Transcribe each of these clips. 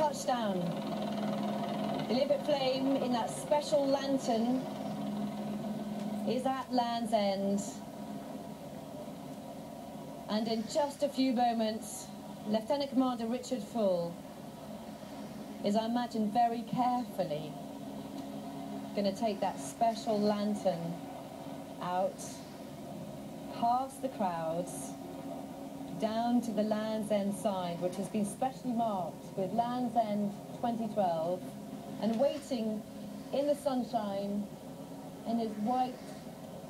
touchdown. The Olympic flame in that special lantern is at Land's End. And in just a few moments, Lieutenant Commander Richard Full is, I imagine, very carefully going to take that special lantern out, past the crowds, down to the Land's End sign, which has been specially marked with Land's End 2012, and waiting in the sunshine in his white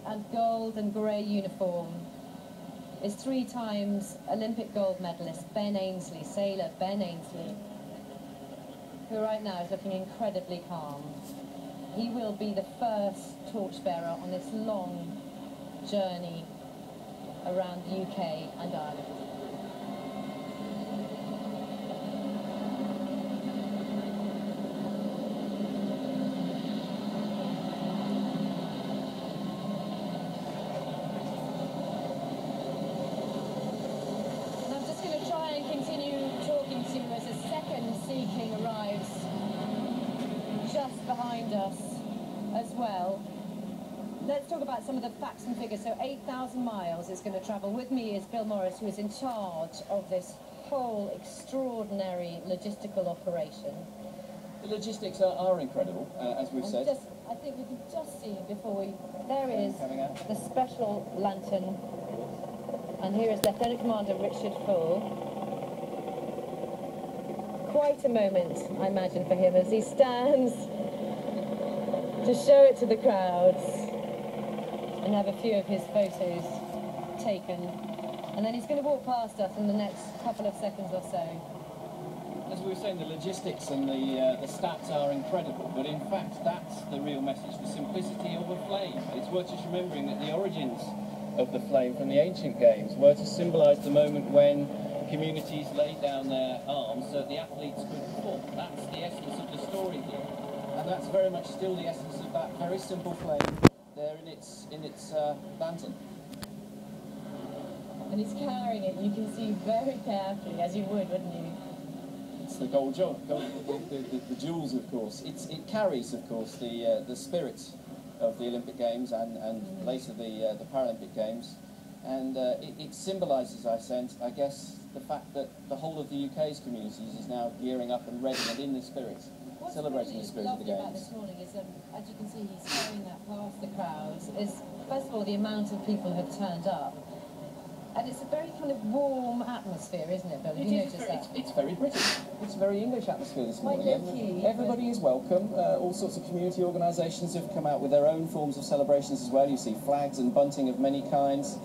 and gold and grey uniform is 3 times Olympic gold medalist Ben Ainsley, sailor Ben Ainsley, who right now is looking incredibly calm. He will be the first torchbearer on this long journey around the UK and Ireland. As a second Sea King arrives just behind us as well. Let's talk about some of the facts and figures. So 8,000 miles is going to travel. With me is Bill Morris, who is in charge of this whole extraordinary logistical operation. The logistics are incredible, as we've said. I think we can just see before we... There is the special lantern. And here is Lieutenant Commander Richard Full. Quite a moment, I imagine, for him as he stands to show it to the crowds and have a few of his photos taken. And then he's going to walk past us in the next couple of seconds or so. As we were saying, the logistics and the stats are incredible, but in fact that's the real message, the simplicity of a flame. It's worth just remembering that the origins of the flame from the ancient games were to symbolise the moment when communities laid down their arms so that the athletes could perform. That's the essence of the story here, and that's very much still the essence of that very simple flame there in its lantern. And he's carrying it, you can see very carefully, as you would, wouldn't you? It's the gold the jewels, of course. It carries, of course, the spirit of the Olympic Games and later the Paralympic Games. And it symbolises, I guess, the fact that the whole of the UK's communities is now gearing up and ready and in the spirit, celebrating the spirit of the Games. What's really lovely about this morning is, as you can see, he's carrying that past the crowds, is, first of all, the amount of people who have turned up. And it's a very kind of warm atmosphere, isn't it, Bill? It's very British. It's a very English atmosphere this morning. Low-key, everybody is welcome. All sorts of community organisations have come out with their own forms of celebrations as well. You see flags and bunting of many kinds.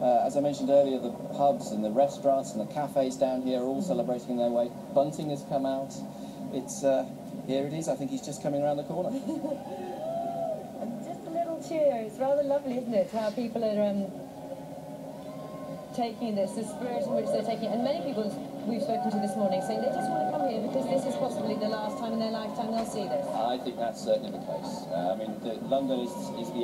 As I mentioned earlier, the pubs and the restaurants and the cafes down here are all celebrating in their way. Bunting has come out. It's here it is. I think he's just coming around the corner. And just a little cheer. It's rather lovely, isn't it, how people are taking this, the spirit in which they're taking it. And many people we've spoken to this morning saying they just want to come here because this is possibly the last time in their lifetime they'll see this. I think that's certainly the case. I mean, London is the